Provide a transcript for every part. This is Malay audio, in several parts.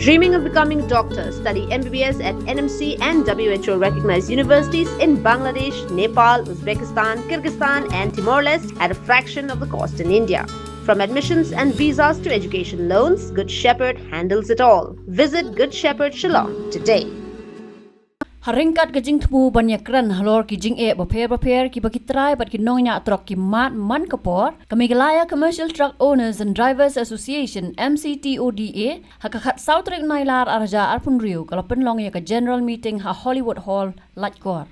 Dreaming of becoming a doctor? Study MBBS at NMC and WHO recognized universities in Bangladesh, Nepal, Uzbekistan, Kyrgyzstan, and Timor-Leste at a fraction of the cost in India. From admissions and visas to education loans, Good Shepherd handles it all. Visit Good Shepherd Shillong today. Haringkat kejing temu banyak keren halor kijing baper ki bagi try bat ki nongnya truk ki mat man kapor kami gelaya Commercial Truck Owners and Drivers Association MCTODA hakakat South Ring Nailar arja arpun riu kalau penlong ya ke General Meeting ha Hollywood Hall Lajkor.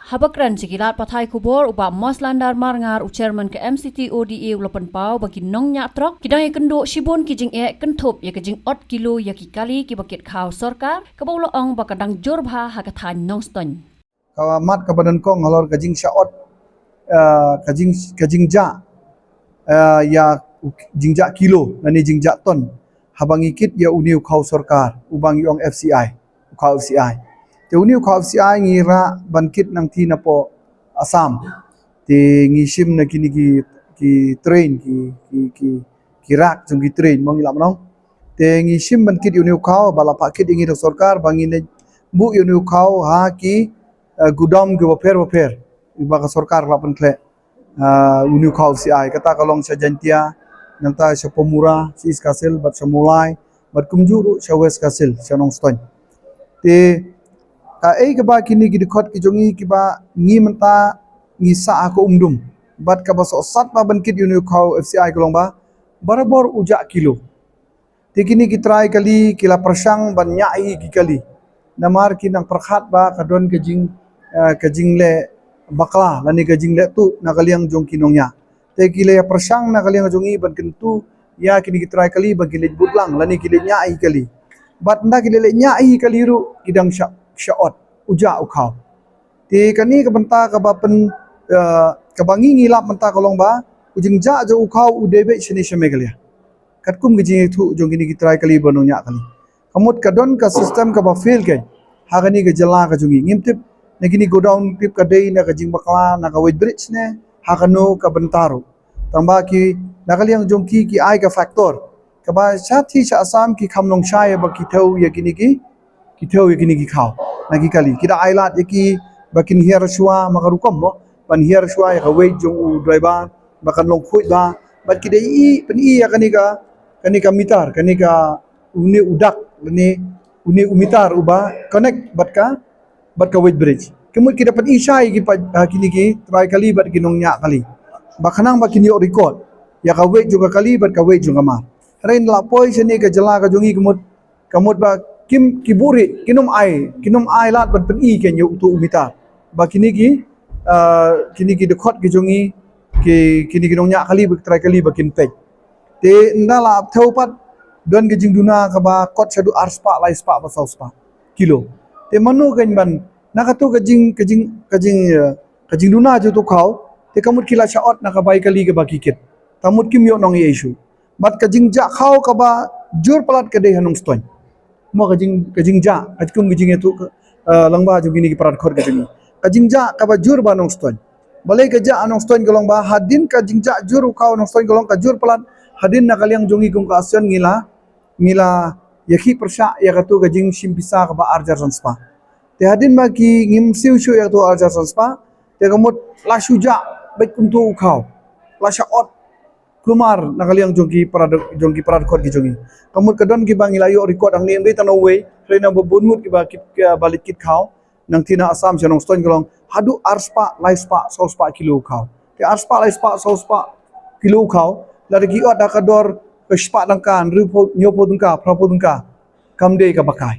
Habakran sikilat patai kubor uba Moslandar Marngar Chairman ke MCTODA ulapan pau bagi nongnya truk kidang kendo shibun kijing kentup ya kijing 8 kilo ya ki kali ki bakit khau sarkar kabaulo ong bakadang jorbha hakathan nongston kawamat kabadan kong halor kajing syaot kajing ja ya jingja kilo nani jingja ton habang ikit ya uniu khau sarkar ubang yong FCI khau FCI te uniu khau FCI ngira bankit nang tina po Assam te ngishim na kini ki train ki rak jong ki train mong ilam nong te ngishim bankit uniu khau bala pakit ingi sarkar bangin bu uniu khau ha ki gudam ke waper ibaga sarkar lapan kle uniu khau FCI kata kalong sa jantia nanta sa pemura si iskasil bat samulai bat kumjuru sa west kasil sa nong ston te ke ba kini ki dikot ki jongi ki ba ngi menta ngi sa aku umdum bat ka ba so sat ba bankit uniu khau FCI kalong ba barabor uja kilo te kini ki try kali kila persang ban nyai ki kali namar ki nang perkhat ba kadon kajing le bakla lani kajing le tu nakaliang jong kinongnya te kile persang nakaliang jongi ban kentu ya kini ki try kali ban kile budlang lani kile nyai kali bat nda kile nyai kali ru kidang syaot uja ukhau te kani ka banta ka ba pen ka bangi ngilap banta kolong ba ujing ja jo ukhau udebe sini semegalia katkum gijing thu jong kini ki try kali banonya kali kamut kadon ka system ka ba fail kai hagani ke jala ka jungi ngimtip negini go down tip ka dei na ka jing bakla na ka weight bridge ne hagano ka bantaro tamba ki nakaliang jongki ki ai ka factor ka ba sathi sa Assam ki khamlong shai ba ki thau ya kini ki khau nagi kali kida ailat ki bakin hiar shwa makarukom mo pan hiar shwa ya weight jong u driver bakan long khoi ba bat kida ya kani ka mitar kani ka uni udak ni uni umitar uba connect bat ka weight bridge kemut kita dapat isai kini ki try kali bat kinongnya kali bakhanang bakini record ya ka weight juga kali bat ka weight juga ma rain lapoi sini ka jala ka jongi kamut ba kim kiburi kinum ai lat ban pen i ken yu tu umitar bakini ki dekot ki jongi kini kinongnya kali bat try kali bakin pek te ndala thaupat don gejing duna ka ba kot sadu arspa lai spa ba spa kilo te manu kan ban nakatu kajing duna jo tu khau te kamut kila shaot na ka bai kali ke bakikit tamut kim yo nong issue bat kajing ja khau ka ba jur palat ke dei hanung stoin mo kajing ja kajkum gijing tu langba jo gini ki parat khor kajing ja ka ba jur ba nong stoin balai ka ja anong stoin golong ba hadin kajing ja jur khau nong stoin golong ka jur palat hadin na kaliang jongi kong ka asyan ngila yakhi persha ya katu gajing simpisa ka ba arjar sanspa te hadin ma ki ngim siu shu ya tu arjar sanspa te kamut la shuja baik kuntu khau la shaot kumar nakaliang jongki parad khot ki jongi kamut kadon ki bangila yo record ang ni tan away rena bobunmut ki ba balit kit khau nang tina Assam janong ston golong hadu arspa laispa sospa kilo khau te arspa laispa sospa kilo khau lagi ot dakador kespa dangkan rupo nyopo dungka prapo dungka kamde ka bakai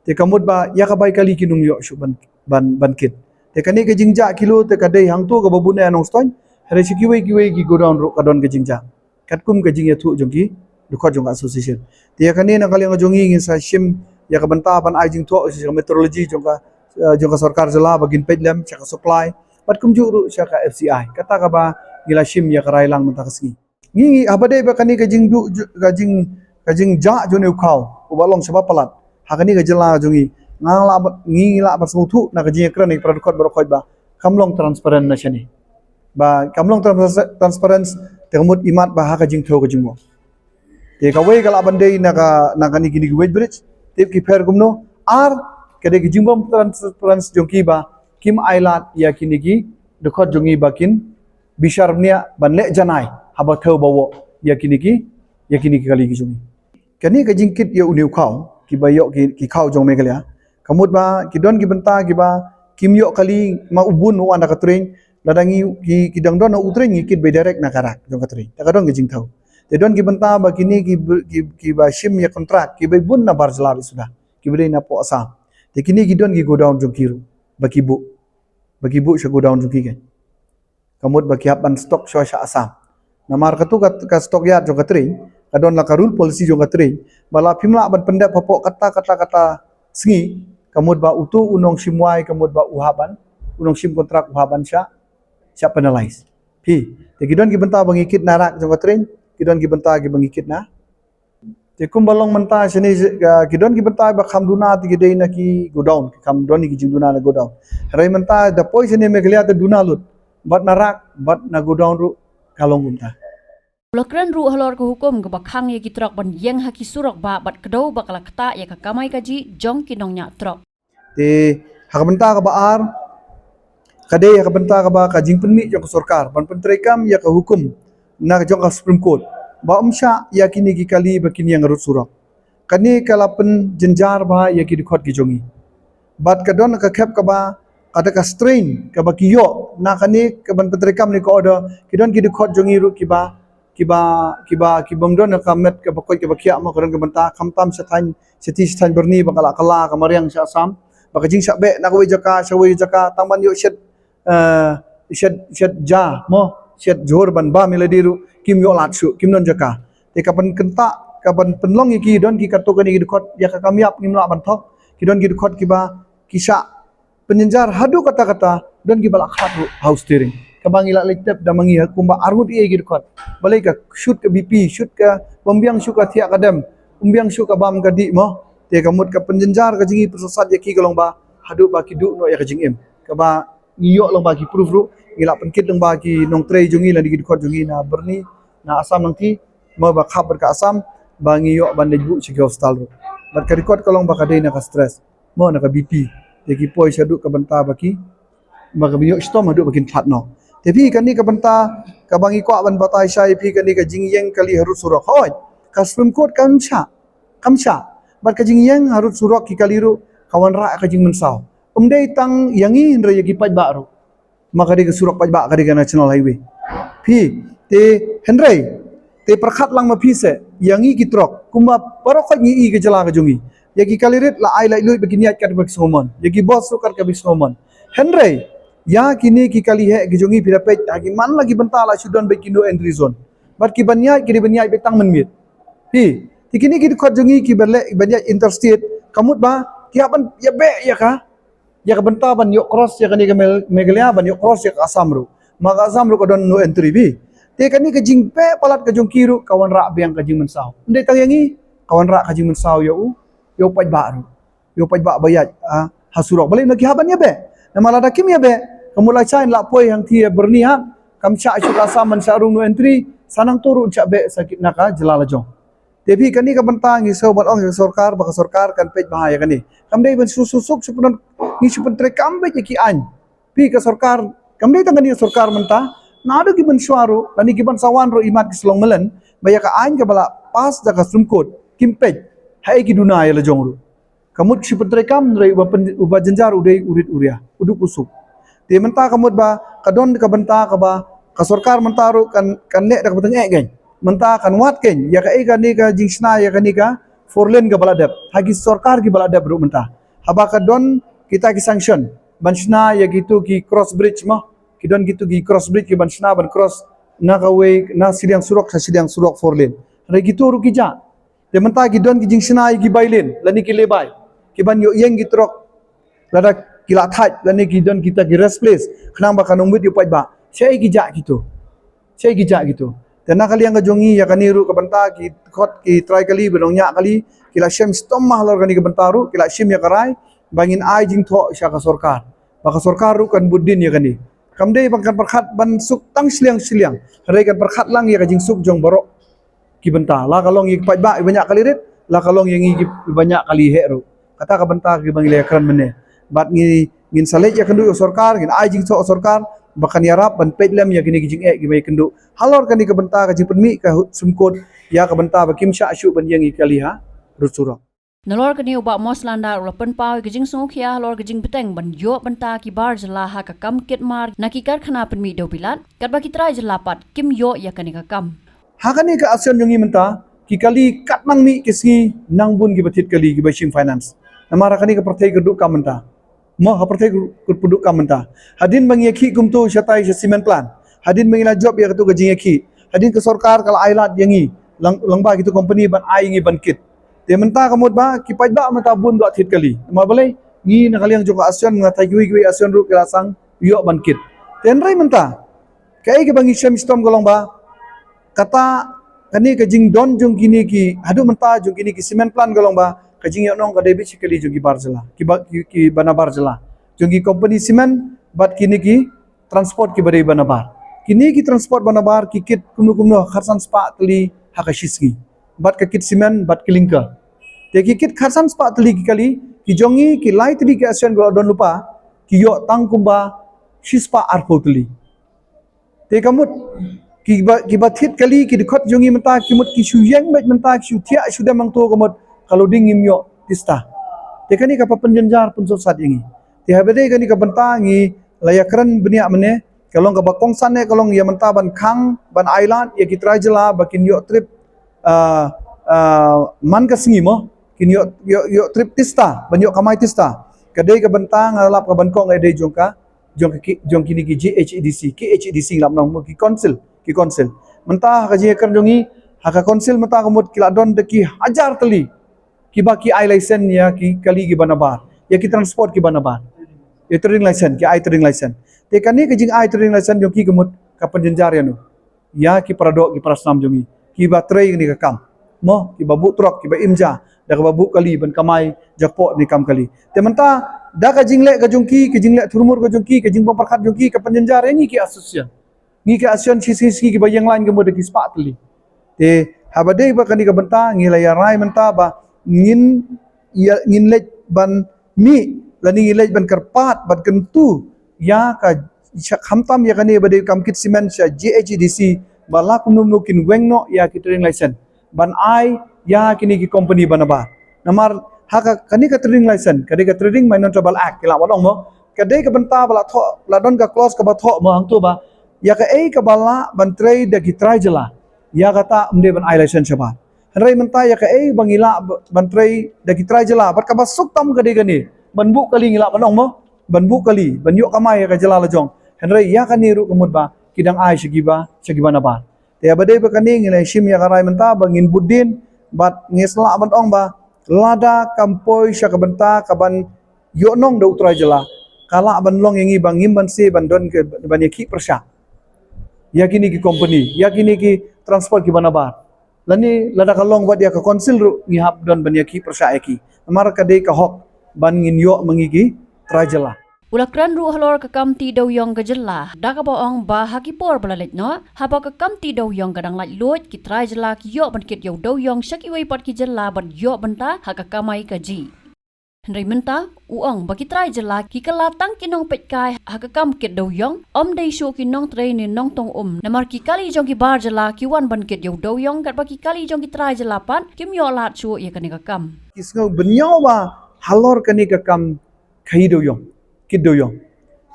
te kamut ba ya ka bai kali kinung yo shu ban kit te kani ke jingja kilo te kadai hang tu ka babune anong ston hare kiwe ki go down ro kadon ke jingja katkum ke jingya thu jongki dukot jong association te kani na kali jongi ngin sa shim ya ka banta ban ai jing tho meteorology jongka sarkar jala bagin pedlam chaka supply patkum ju chaka FCI kata ka ba gila shim ya karailang menta kasgi ngi abade ba kani kajing ja jone khau ubalong sebab palat hakani ka jela jongi ngila ba sutu na kajing ekran ni produk berkhoi ba kamlong transparent na shani ba kamlong transparent temut imat ba kajing tho kajing mo te ka we kala bande na ka ni gini weight bridge tip ki per gumno ar kade ki jimbom trans jongki ba kim ailat ya kinigi dekot jongi bakin bisharmnia banle janai haba thau bawo ya kinigi kali ki jongi kani ka jingkit ya uniu khau ki bayo ki khau jong megalya kamut ba ki don ki benta ki ba kim yo kali ma ubun wa anda katring ladangi ki dangdon na utring ngikit be direct na karak jong katring ta kadon ki jing thau te don ki benta ba kini ki ba shim ya kontrak ki be bun na barjlar sudah ki be na po asam te kini ki don ki go down jong kiru baki bu sha go down jong ki kan kamut ba ki ban stok sha asam namar katu ka stok ya jong katring kadon la karul polisi jong katring bala pimla ban pendap popok kata sengi kamut ba utu unong simwai kamut ba uhaban unong sim kontrak uhaban sya penalize pi te kidon ki benta bangikit narak jong katring kidon ki benta ki bangikit na te kum balong menta sini kidon ki benta ba khamduna ti gidei na ki go down ki khamdon ki jingduna na go down rai menta da poi sini meglia te duna lut bat narak bat na go down ru kalong gumta Lokran ru halor ke hukum ke bakhang ye kitrak ban yang haki surok ba bat kedau bakal kata ye ka kamai kaji jong kinong nya trok te hakabenta ka baar kade hakabenta ka ba ka jing penmi jong sorkar ban pentrekam ya ka hukum na jong ka Supreme Court ba umsha ya kini ki kali bakini yang rut surok kani kalapen jenjar ba ya ki dikhot ki jongi bat kadon ka khep ka ba ada ka strain ka ba kiyo na kani ka ban pentrekam ni ko order kidon ki dikhot jongi ru ki bomdon ka met ka bakoi ka bakia ma koran ka banta khamtam sathan seti berni bakala kala ka mariang sa asam baka jing sabe na ko jaka sawi jaka taman yo shed ja mo shed jor ban ba miladiru kim yo latsu kim non jaka te kapan kenta kapan penlong iki don ki kato kani dikot ya ka kamiap ngimla ban thok ki don ki dikot ki ba kisah penyenjar hadu kata-kata don ki balak hatu house steering kabang ila letep da mangi kumba armut ie gitu kot balai ka shoot ke BP shoot ka pembiang shoot ka thia kadam pembiang shoot ka bam ka di mo te kamut ka penjenjar ka jingi persesat yaki kalong ba hadu ba ki du no ya ka jingim ka ba ngiyo long ba ki proof ru ila penkit long ba ki nong trei jungi la di kot jungi na berni na asam nangti mo ba khabar ka asam ba ngiyo ban debu ci hostal ru bar ka record kalong ba ka dei na ka stress mo na ka BP te ki poi sadu ka banta ba ki ba ka biyo stom hadu ba kin phat no tapi kani ka banta ka bangi ko ban batai sai pi kani ka jingyeng kali harus surok hoi ka Supreme Court kamsha bat ka jingyeng harus surok ki kali ru kawan ra ka jing mensau umdei tang yangi indra yagi paj ba ru maka di ka surok paj ba ka di national highway pi te hendrai te perkhat lang ma pi se yangi ki trok kuma parokot ngi i ke jala ka jungi yagi kali rit la ai lai lui beginiat ka bak somon yagi boss sukar ka bak somon hendrai ya kini ki kali he gijongi pirapet agi man lagi benta la sudan be kindo and reason bat ki banyai be tang menmit hi tikini ki khot jongi ki berle banyai interstate kamut ba ki apan ya be ya ka benta ban yo cross ya kani megalia ban yo cross ya asam ru maka asam ru ko don no entry bi te kani ke jingpe palat ke jongki ru kawan ra biang ke jing mensau ndai tang yangi kawan ra ke jing mensau yo paj ba ru yo paj ba bayat hasurok balik nak ki haban ya be namala dakim ya be kamulai chain la poi yang thia bernihat kam cha chu rasa man sarung no entry sanang turu cha be sakit naka jelala jong tepi kani ka bentang ngi so ong sorkar baka sorkar kan pej bahaya kani kam dei ben susuk sepenon ni supen trek kam be ki an pi ka sorkar kam dei tangani sorkar menta nadu ki ben suaru lani ki ban sawan ro imat ki selong melen baya ka an ka bala pas jaka sumkot kim pej hai ki duna ya la jong ru kamut supen trek kam rei uba jenjar udai urit uria uduk usuk te menta kamut ba kadon ka benta ka ba ka sorkar menta ru kan nek dak beteng gen menta kan wat ken ya ka e ni ka jingsna ya ka ni ka forlen ka baladap hagi sorkar ki baladap ru menta haba kadon kita ki sanction bansna ya gitu ki cross bridge ma kidon gitu ki cross bridge ki bansna ban cross na ka we na sidang surok forlen re gitu ru ki ja te menta ki don ki jingsna ki bailen lani ki lebai ki ban yo yeng gitrok lada kila thaj lani ki don kita ki rest place khnang ba kanong mit yu paj ba sei ki ja gitu tena kali yang jongi ya kaniru ka banta ki khot ki try kali benong nya kali kila shem stom mahlor kani ka bantaru kila shim ya karai bangin ai jing tho sya ka sorkar baka sorkar ru kan buddin ya kani kamdei bangkan perkhat ban suk tang siliang re kan perkhat lang ya ka jing suk jong borok ki banta la kalong ik paj ba banyak kali rit la kalong yang ngi banyak kali heru kata ka benta ki bang lekran mene bat ngi ngin salet ya kendu sarkar ngin ai jing so sarkar bakan yarap ban petlem ya gini jing gi mai kendu halor kan ka benta ka jing permi ka sumkot ya ka benta ba kim sha shu ban yang ngi kali ha rusura Nalor kani ubak mos landar ula penpau gejing sungkia lor gejing peteng ban yo benta ki bar jela ha ka kam kit mar nakikar khana penmi do bilat kat baki trai jelapat kim yo ya kani ka kam hakani ka asion yungi menta ki kali kat nang mi kisi nang bun ki batit kali ki bashim finance namara kani ka pertai keduk ka menta mo ha pertai keduk ka menta hadin bangi ki kumtu shatai cement plan hadin bangi la job ya tu gejing ki hadin ke sarkar kala ailat yangi langba gitu company ban ai ngi ban kit dia mentah kamut ba kipai ba mata bun dua thit kali ma boleh ni nak kaliang joko asion ngatai gui asion ru kelasang yo bankit tenrai mentah kai ke bangi syam stom golong ba kata kani ke jing don jung kini ki hadu mentah jung kini ki cement plan golong ba ke jing yo nong ka debit sekali jung ki barjela ki bana barjela jung ki company cement bat kini ki transport ki bari bana bar kini ki transport bana bar ki kit kumno kharsan spa tali hakashisgi bat ke kit cement bat ke linker te ki kit kharsan spa tali ki kali ki jongi ki lai tali ki asian go don lupa ki yo tang kumba shispa arpo tali te kamut ki bathit kali ki dikhot jongi menta ki mut ki shuyang bet menta ki thia sudah mang to kamut kalau dingim yo tista te kani ka penjenjar pun sat ingi te habede kani ka benta ngi layakran benia mene kalong ka bakong sane kalong ya menta ban khang ban island ya ki trajela bakin yo trip man ka singi mo kin yo trip tista banyo kamay tista kadai ka bentang ngalap ka bankong ay day jong kini ki GHEDC ngap nang mo ki council mentah ka jekar jongi haka council mata kamut kiladon de ki hajar tali ki baki ai license ya ki kali ki banabar ya ki transport ki banabar ya trading license ki ai trading license te kani ka jing ai trading license jong ki kamut ka penjenjar ya no ya ki paradok ki prasnam jongi ki batrai ni ka kam mo ki babu truk ki ba imja da ka babu kali ban kamai jakpo ni kam kali te menta da ka jingle ka jungki ki jingle thurmur ka jungki ki jingpong parkhat jungki ka penjenjar ni ki asosian ni ki asion sisi ki ba yang lain ke mo de ki spa tali te habade ba kani ka benta ngila ya rai menta ba ngin lej ban mi lani ngilej ban karpat ban kentu ya ka khamtam ya kani ba de kam kit cement sha GHEDC bala kumnum nukin wengno ya ki trading license ban ai ya kini ki company banaba namar haka kani ka trading license kadi ka trading minor trouble act kila wadong mo kadi ka benta bala tho ladon ka close ka ba tho mo hang tu ba ya ka ei ka bala ban trade da ki try jela ya kata umde ban ai license ba rai menta ya ka ei bangila ban trade da ki try jela bat ka basuk tam kadi gani ban bu kali ngila wadong mo ban bu kali ban yo kamai ka jela lajong henry ya kani ru kumut ba kidang ai sigiba na ba te abade ba kani ngilai shim ya karai menta bangin budin bat ngesla ban ong ba lada kampoi sya kabenta kaban yo nong do utra jela kala ban long yangi bangim ban se ban don ke ban ki persya yakini ki company yakini ki transport ki banabar lani lada kalong bat ya ka konsil ru ngihap don ban ki persya ki mar ka de ka hok ban ngin yo mangigi trajela Ulakran ru halor ka kamti daw yong ka jela da ka baong ba hakipor balalit no haba ka kamti daw yong kadang lait lot ki try jela ki yo ban kit yo daw yong shaki wai pat ki jela ban yo banta haka kamai ka ji Henry menta uang baki try jela ki kala tang kinong petkai haka kam kit daw yong dei shu ki nong train ni nong tong namar ki kali jong ki bar jela ki wan ban kit yo daw yong kat baki kali jong ki try jela pan kim yo lat shu ya kani ka kam kisno benyaw ba halor kani ka kam khai daw yong kit do yong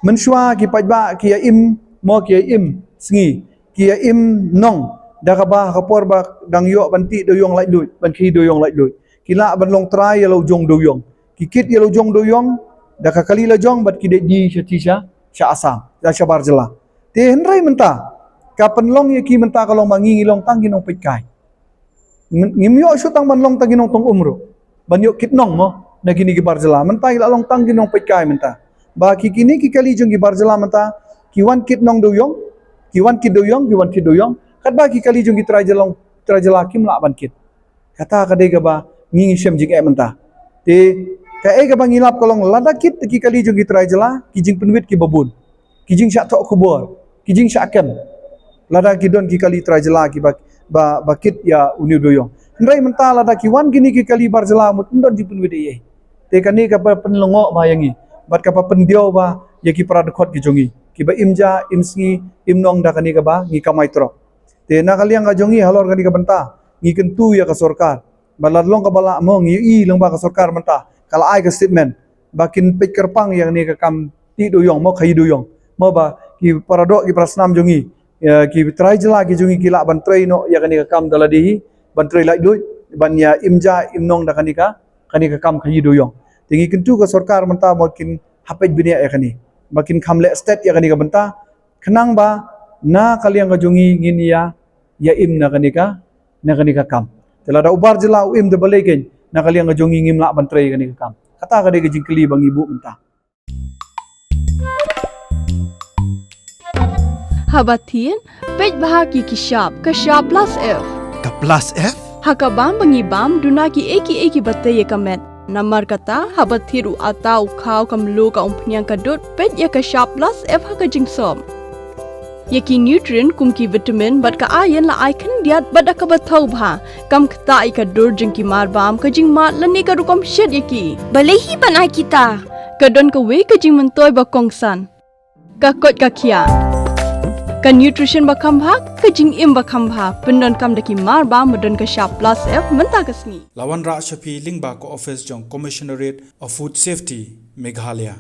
menshwa ki pajba ki ya im mo ki ya im sngi ki ya im nong da ka ba ka por ba dang yo banti do yong lai lui ban ki do yong lai lui ki la ban long try ya lo jong do yong ki kit ya lo jong do yong da ka kali la jong bat ki de di sha asam da sha barjela te henrai menta ka penlong ya ki menta kalong mangi long tang ginong pitkai ngim yo shu tang ban long tang ginong tong umro ban yo kit nong mo na gini ki barjela menta ila long tang ginong pitkai menta ba ki kini ki kali jong ki barjela mata ki wan kit nong do yong ki wan kit do yong kat ba ki kali jong ki trajela kim la ban kit kata ka de ga ba ngi shem jing e menta te ka e ga ba ngilap kolong lada kit ki kali jong ki trajela ki jing penwit ki babun ki jing sha thok kubur ki jing sha kem lada ki don ki kali trajela ki ba kit ya uni do yong Hendrai mentala da kiwan gini ki kali barjala mut ndon jipun wede ye. Te kani ka penlongo ba yangi. Bat ka pendio ba ya ki pradkhot ki jongi. Ki ba imja imsngi imnong da kani ka ba ngi kamai tro. Te na kaliang ka jongi halor kani ka benta. Ngi kentu ya ka sorkar. Baladlong ka bala mo ngi i long ba ka sorkar menta. Kala ai ka statement bakin pekerpang yang ni ka kam ti doyong mo khai doyong. Mo ba ki paradok ki prasnam jongi. Ki trai jela ki jongi ki la ban trai no ya kani ka kam daladihi ban trai lai doi ban ya imja imnong da kani ka kam khai doyong. Tingi kentu ka sorkar menta makin hapej binia ya kani. Makin kamle state ya kani ka benta. Kenang ba na kaliang ka jongi ngin ya im na kani ka kam. Telada ubar jela im de balegen na kaliang ka jongi ngim la ban trai kani ka kam. Kata ka de jingkeli bang ibu menta. Habatin, pej bahagi kishap, kashap plus F. Ka plus F? Hakabam bangibam duna ki eki batte ye kamet. Namar kata habathiru atau kau kamlu ka umpnyang kadut pej ya kashap plus F haka jingsom. Yaki nutrient kum ki vitamin bat ka iron la icon diat bat ka bathau bha kam khta ka dur jing ki mar bam ka jing mat lani ka rukom shed yaki. Balehi banai kita. Kadon ka we ka jing mentoy ba kongsan. Ka kot ka kia. Ka nutrition ba khambha ka jing im ba khambha pendon kam daki mar ba modon ka sharp plus F menta kasni. Lawan Ra Shafi Lingba ko office jong Commissionerate of Food Safety Meghalaya.